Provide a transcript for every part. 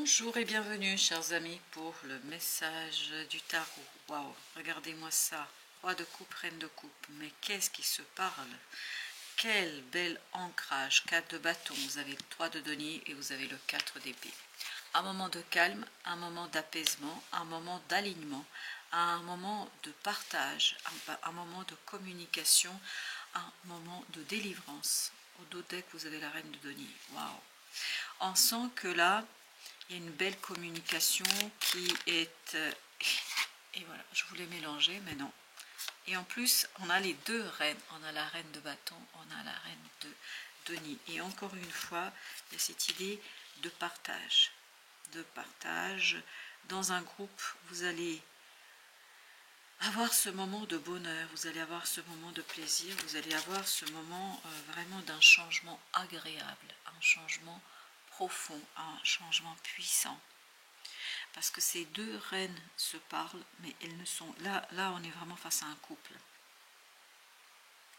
Bonjour et bienvenue chers amis pour le message du tarot. Waouh, regardez-moi ça, roi de coupe, reine de coupe, mais qu'est-ce qui se parle? Quel bel ancrage, 4 de bâton, vous avez le 3 de denier et vous avez le 4 d'épée. Un moment de calme, un moment d'apaisement, un moment d'alignement, un moment de partage, un moment de communication, un moment de délivrance. Au dos deck, vous avez la reine de denier. Waouh! On sent que là, il y a une belle communication qui est... et voilà, je voulais mélanger, mais non. Et en plus, on a les deux reines. On a la reine de bâton, on a la reine de denier. Et encore une fois, il y a cette idée de partage. De partage. Dans un groupe, vous allez avoir ce moment de bonheur, vous allez avoir ce moment de plaisir, vous allez avoir ce moment vraiment d'un changement agréable, un changement profond, un changement puissant. Parce que ces deux reines se parlent, mais elles ne sont... Là, on est vraiment face à un couple,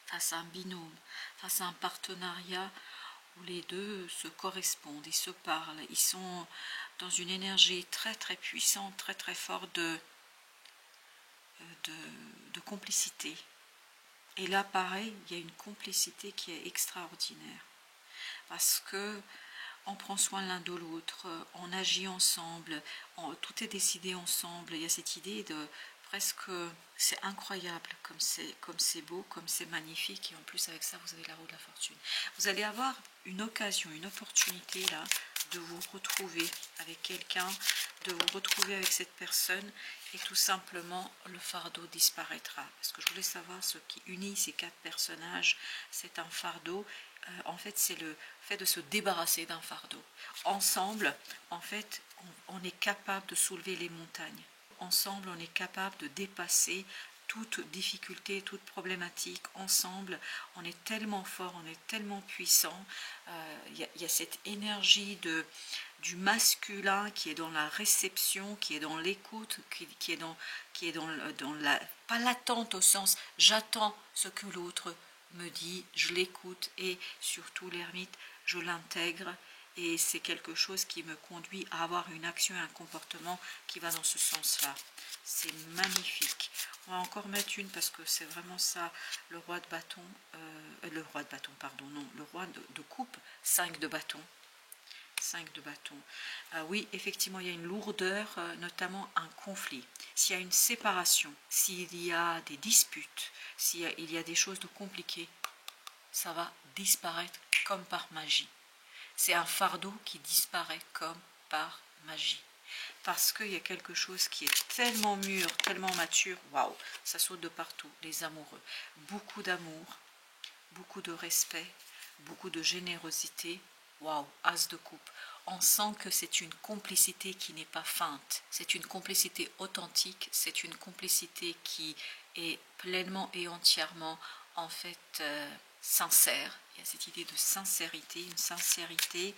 face à un binôme, face à un partenariat où les deux se correspondent, ils se parlent, ils sont dans une énergie très très puissante, très très forte de complicité. Et là, pareil, il y a une complicité qui est extraordinaire. Parce que on prend soin l'un de l'autre, on agit ensemble, tout est décidé ensemble. Il y a cette idée de presque, c'est incroyable, comme c'est beau, comme c'est magnifique. Et en plus, avec ça, vous avez la roue de la fortune. Vous allez avoir une occasion, une opportunité là, de vous retrouver avec quelqu'un, de vous retrouver avec cette personne, et tout simplement, le fardeau disparaîtra. Parce que je voulais savoir ce qui unit ces quatre personnages, c'est un fardeau. En fait, c'est le fait de se débarrasser d'un fardeau. Ensemble, en fait, on est capable de soulever les montagnes. Ensemble, on est capable de dépasser toute difficulté, toute problématique. Ensemble, on est tellement fort, on est tellement puissant. Il y a cette énergie du masculin qui est dans la réception, qui est dans l'écoute, qui est dans la... pas l'attente au sens « j'attends ce que l'autre me dit, je l'écoute » et surtout l'ermite, je l'intègre. Et c'est quelque chose qui me conduit à avoir une action et un comportement qui va dans ce sens-là. C'est magnifique. On va encore mettre une parce que c'est vraiment ça, le roi de bâton, le roi de bâton, pardon, non, le roi de coupe, 5 de bâton. 5 de bâton. Oui, effectivement, il y a une lourdeur, notamment un conflit. S'il y a une séparation, s'il y a des disputes, s'il y a des choses de compliquées, ça va disparaître comme par magie. C'est un fardeau qui disparaît comme par magie. Parce qu'il y a quelque chose qui est tellement mûr, tellement mature, waouh, ça saute de partout, les amoureux. Beaucoup d'amour, beaucoup de respect, beaucoup de générosité, waouh, as de coupe. On sent que c'est une complicité qui n'est pas feinte, c'est une complicité authentique, c'est une complicité qui est pleinement et entièrement, en fait, sincère. Il y a cette idée de sincérité, une sincérité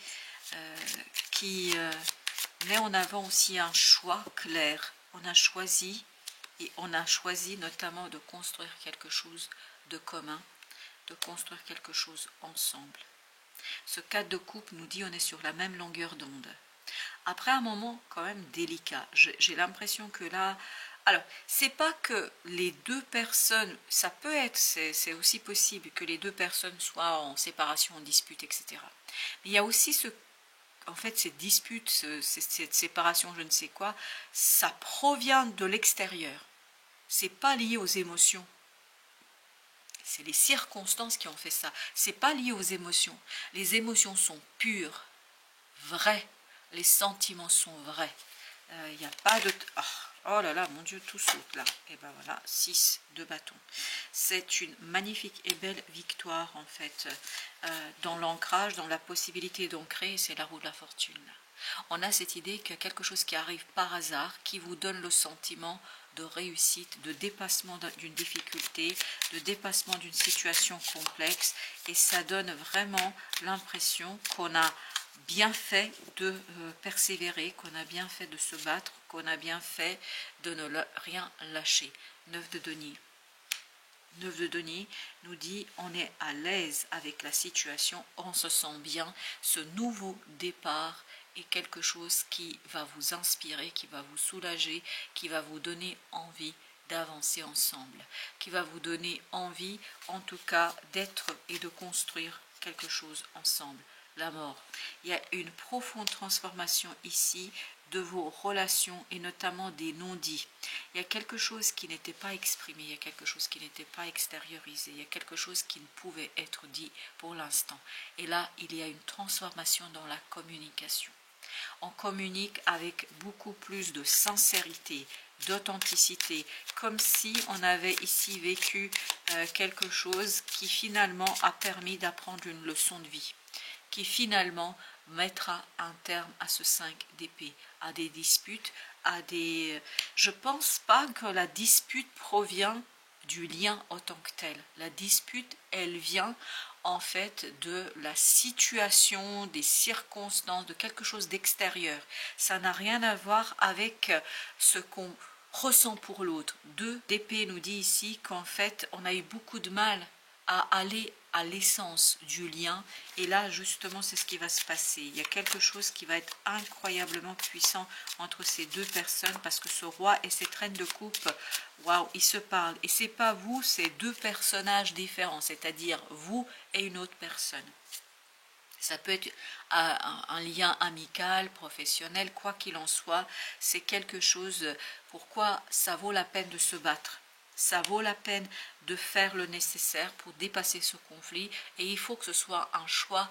qui met en avant aussi un choix clair. On a choisi, et on a choisi notamment de construire quelque chose de commun, de construire quelque chose ensemble. Ce 4 de coupe nous dit on est sur la même longueur d'onde. Après un moment quand même délicat, j'ai l'impression que là... Alors, c'est pas que les deux personnes, ça peut être, c'est aussi possible que les deux personnes soient en séparation, en dispute, etc. Mais il y a aussi en fait, cette dispute, cette séparation, je ne sais quoi, ça provient de l'extérieur. C'est pas lié aux émotions. C'est les circonstances qui ont fait ça. C'est pas lié aux émotions. Les émotions sont pures, vraies. Les sentiments sont vrais. Il n'y a pas de... Oh là là, mon Dieu, tout saute là. Et ben voilà, 6 de bâton. C'est une magnifique et belle victoire en fait. Dans l'ancrage, dans la possibilité d'ancrer, c'est la roue de la fortune. On a cette idée qu'il y a quelque chose qui arrive par hasard, qui vous donne le sentiment de réussite, de dépassement d'une difficulté, de dépassement d'une situation complexe. Et ça donne vraiment l'impression qu'on a bien fait de persévérer, qu'on a bien fait de se battre, qu'on a bien fait de ne rien lâcher. 9 de denier. 9 de denier nous dit on est à l'aise avec la situation, on se sent bien, ce nouveau départ est quelque chose qui va vous inspirer, qui va vous soulager, qui va vous donner envie d'avancer ensemble, qui va vous donner envie, en tout cas, d'être et de construire quelque chose ensemble. La mort. Il y a une profonde transformation ici de vos relations et notamment des non-dits. Il y a quelque chose qui n'était pas exprimé, il y a quelque chose qui n'était pas extériorisé, il y a quelque chose qui ne pouvait être dit pour l'instant. Et là, il y a une transformation dans la communication. On communique avec beaucoup plus de sincérité, d'authenticité, comme si on avait ici vécu quelque chose qui finalement a permis d'apprendre une leçon de vie, qui finalement mettra un terme à ce 5 d'épée, à des disputes, à des... Je pense pas que la dispute provient du lien en tant que tel. La dispute, elle vient en fait de la situation, des circonstances, de quelque chose d'extérieur. Ça n'a rien à voir avec ce qu'on ressent pour l'autre. 2 d'épée nous dit ici qu'en fait, on a eu beaucoup de mal à aller à l'essence du lien, et là justement c'est ce qui va se passer. Il y a quelque chose qui va être incroyablement puissant entre ces 2 personnes, parce que ce roi et cette reine de coupe, waouh, ils se parlent, et c'est pas vous, c'est 2 personnages différents, c'est-à-dire vous et une autre personne. Ça peut être un lien amical, professionnel, quoi qu'il en soit, c'est quelque chose, pourquoi ça vaut la peine de se battre. Ça vaut la peine de faire le nécessaire pour dépasser ce conflit, et il faut que ce soit un choix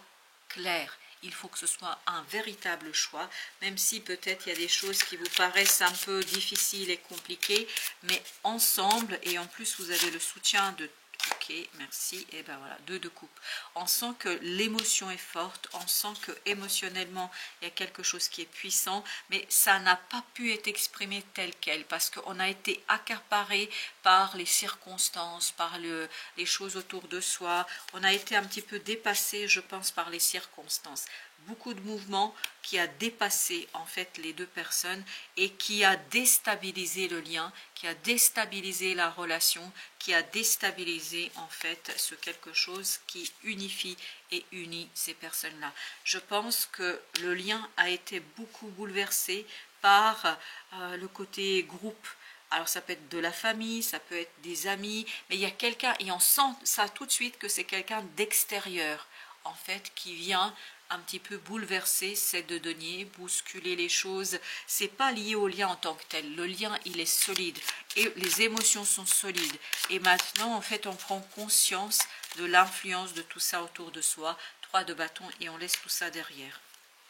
clair. Il faut que ce soit un véritable choix, même si peut-être il y a des choses qui vous paraissent un peu difficiles et compliquées, mais ensemble, et en plus vous avez le soutien de... Ok, merci. Et ben voilà, 2 de coupe. On sent que l'émotion est forte, on sent que émotionnellement il y a quelque chose qui est puissant, mais ça n'a pas pu être exprimé tel quel, parce qu'on a été accaparé par les circonstances, par les choses autour de soi. On a été un petit peu dépassé, je pense, par les circonstances. Beaucoup de mouvements qui a dépassé en fait les 2 personnes et qui a déstabilisé le lien, qui a déstabilisé la relation, qui a déstabilisé en fait ce quelque chose qui unifie et unit ces personnes-là. Je pense que le lien a été beaucoup bouleversé par le côté groupe. Alors ça peut être de la famille, ça peut être des amis, mais il y a quelqu'un, et on sent ça tout de suite que c'est quelqu'un d'extérieur en fait qui vient un petit peu bouleverser ces 2 deniers, bousculer les choses. C'est pas lié au lien en tant que tel. Le lien, il est solide et les émotions sont solides. Et maintenant, en fait, on prend conscience de l'influence de tout ça autour de soi. 3 de bâton et on laisse tout ça derrière.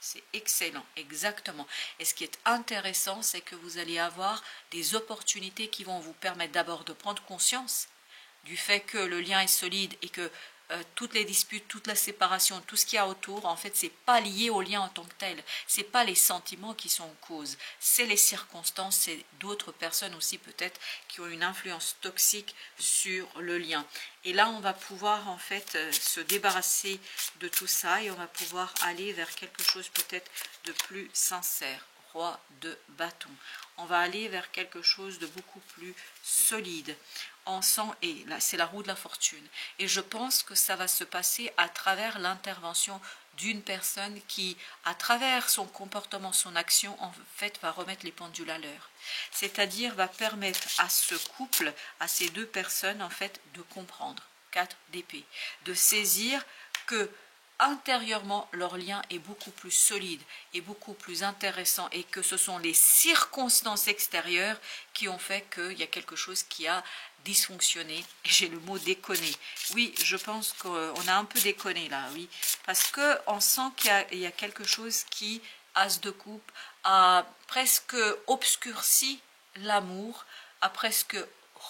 C'est excellent, exactement. Et ce qui est intéressant, c'est que vous allez avoir des opportunités qui vont vous permettre d'abord de prendre conscience du fait que le lien est solide et que toutes les disputes, toute la séparation, tout ce qu'il y a autour, en fait, c'est pas lié au lien en tant que tel. C'est pas les sentiments qui sont en cause. C'est les circonstances, c'est d'autres personnes aussi peut-être qui ont une influence toxique sur le lien. Et là, on va pouvoir en fait se débarrasser de tout ça et on va pouvoir aller vers quelque chose peut-être de plus sincère. Roi de bâton. On va aller vers quelque chose de beaucoup plus solide. On sent, et là c'est la roue de la fortune, et je pense que ça va se passer à travers l'intervention d'une personne qui, à travers son comportement, son action, en fait va remettre les pendules à l'heure, c'est-à-dire va permettre à ce couple, à ces 2 personnes en fait de comprendre, 4 d'épée, de saisir que intérieurement leur lien est beaucoup plus solide et beaucoup plus intéressant, et que ce sont les circonstances extérieures qui ont fait qu'il y a quelque chose qui a dysfonctionné. Et j'ai le mot déconner. Oui, je pense qu'on a un peu déconné là, oui, parce qu'on sent qu'il y a quelque chose qui, as de coupe, a presque obscurci l'amour, a presque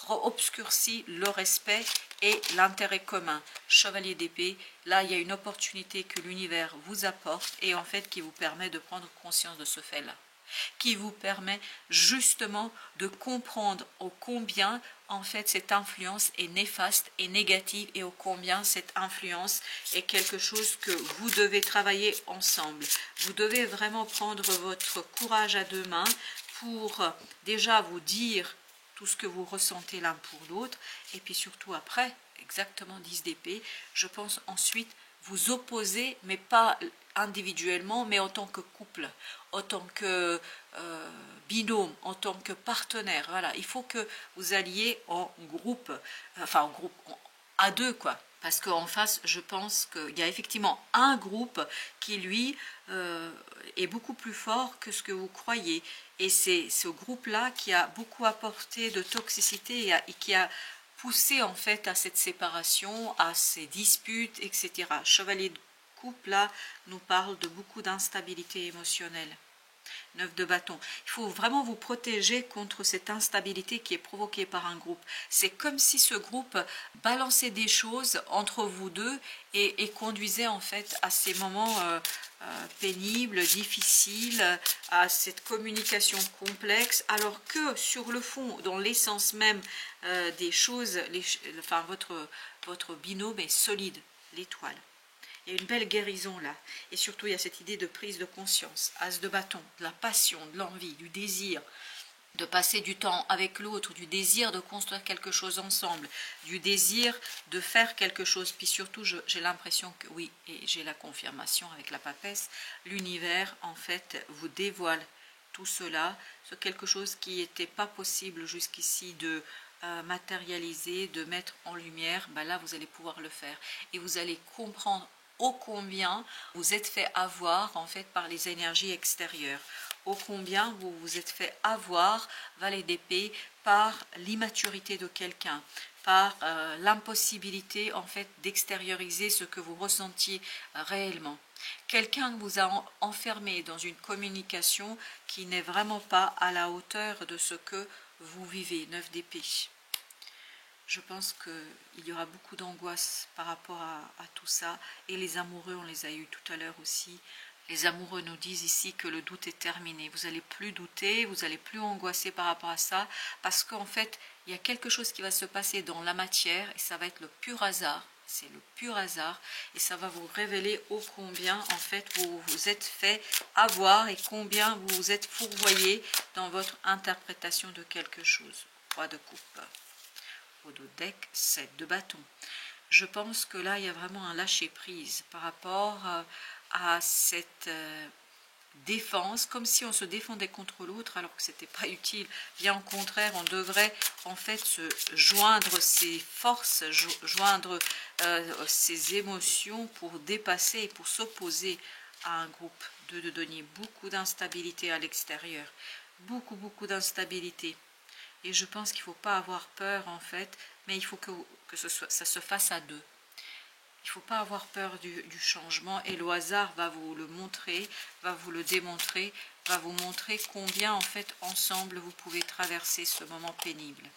obscurci le respect et l'intérêt commun. Chevalier d'épée, là il y a une opportunité que l'univers vous apporte et en fait qui vous permet de prendre conscience de ce fait-là, qui vous permet justement de comprendre ô combien en fait cette influence est néfaste et négative, et ô combien cette influence est quelque chose que vous devez travailler ensemble. Vous devez vraiment prendre votre courage à 2 mains pour déjà vous dire tout ce que vous ressentez l'un pour l'autre, et puis surtout après, exactement 10 d'épée, je pense ensuite vous opposer, mais pas individuellement, mais en tant que couple, en tant que binôme, en tant que partenaire. Voilà, il faut que vous alliez en groupe, enfin en groupe, à deux quoi. Parce qu'en face, je pense qu'il y a effectivement un groupe qui, lui, est beaucoup plus fort que ce que vous croyez. Et c'est ce groupe-là qui a beaucoup apporté de toxicité et qui a poussé en fait à cette séparation, à ces disputes, etc. Chevalier de coupe, là, nous parle de beaucoup d'instabilité émotionnelle. 9 de bâton. Il faut vraiment vous protéger contre cette instabilité qui est provoquée par un groupe. C'est comme si ce groupe balançait des choses entre vous deux et conduisait en fait à ces moments pénibles, difficiles, à cette communication complexe, alors que sur le fond, dans l'essence même des choses, enfin votre binôme est solide, l'étoile. Il y a une belle guérison là. Et surtout, il y a cette idée de prise de conscience. As de bâton, de la passion, de l'envie, du désir, de passer du temps avec l'autre, du désir de construire quelque chose ensemble, du désir de faire quelque chose. Puis surtout, j'ai l'impression que, oui, et j'ai la confirmation avec la papesse, l'univers, en fait, vous dévoile tout cela, sur quelque chose qui n'était pas possible jusqu'ici de matérialiser, de mettre en lumière. Ben là, vous allez pouvoir le faire. Et vous allez comprendre ô combien vous êtes fait avoir en fait par les énergies extérieures, ô combien vous vous êtes fait avoir, valet d'épée, par l'immaturité de quelqu'un, par l'impossibilité en fait d'extérioriser ce que vous ressentiez réellement. Quelqu'un vous a enfermé dans une communication qui n'est vraiment pas à la hauteur de ce que vous vivez. 9 d'épée. Je pense qu'il y aura beaucoup d'angoisse par rapport à tout ça. Et les amoureux, on les a eus tout à l'heure aussi. Les amoureux nous disent ici que le doute est terminé. Vous n'allez plus douter, vous n'allez plus angoisser par rapport à ça. Parce qu'en fait, il y a quelque chose qui va se passer dans la matière et ça va être le pur hasard. C'est le pur hasard et ça va vous révéler ô combien en fait vous vous êtes fait avoir et combien vous vous êtes fourvoyé dans votre interprétation de quelque chose. Roi de coupe. Au deck, 7 de bâton. Je pense que là, il y a vraiment un lâcher-prise par rapport à cette défense, comme si on se défendait contre l'autre alors que ce n'était pas utile. Bien au contraire, on devrait en fait se joindre ses forces, joindre ses émotions pour dépasser et pour s'opposer à un groupe. De donner beaucoup d'instabilité à l'extérieur. Beaucoup d'instabilité. Et je pense qu'il ne faut pas avoir peur en fait, mais il faut que ça se fasse à deux. Il ne faut pas avoir peur du changement et le hasard va vous le montrer, va vous le démontrer, va vous montrer combien en fait ensemble vous pouvez traverser ce moment pénible.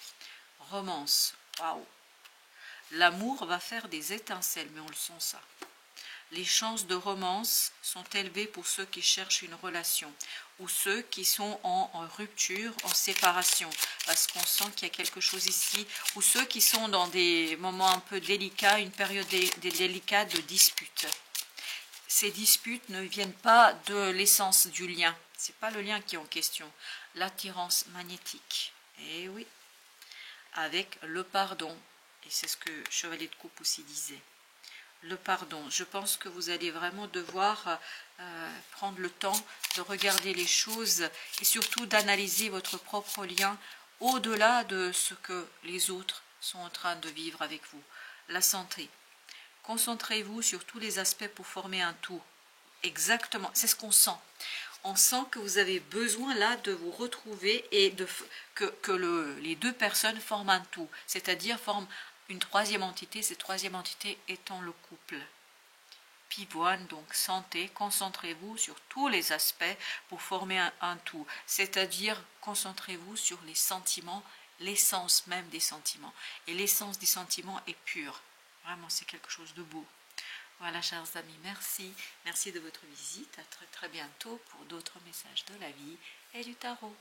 Romance, waouh. L'amour va faire des étincelles, mais on le sent ça. Les chances de romance sont élevées pour ceux qui cherchent une relation ou ceux qui sont en rupture, en séparation, parce qu'on sent qu'il y a quelque chose ici, ou ceux qui sont dans des moments un peu délicats, une période délicate de dispute. Ces disputes ne viennent pas de l'essence du lien, ce n'est pas le lien qui est en question, l'attirance magnétique. Et oui, avec le pardon, et c'est ce que Chevalier de Coupe aussi disait. Le pardon. Je pense que vous allez vraiment devoir prendre le temps de regarder les choses et surtout d'analyser votre propre lien au-delà de ce que les autres sont en train de vivre avec vous. La santé. Concentrez-vous sur tous les aspects pour former un tout. Exactement, c'est ce qu'on sent. On sent que vous avez besoin là de vous retrouver et les deux personnes forment un tout, c'est-à-dire forment une troisième entité, cette troisième entité étant le couple. Pivoine, donc santé, concentrez-vous sur tous les aspects pour former un tout, c'est-à-dire concentrez-vous sur les sentiments, l'essence même des sentiments. Et l'essence des sentiments est pure. Vraiment, c'est quelque chose de beau. Voilà, chers amis, merci. Merci de votre visite. À très bientôt pour d'autres messages de la vie et du tarot.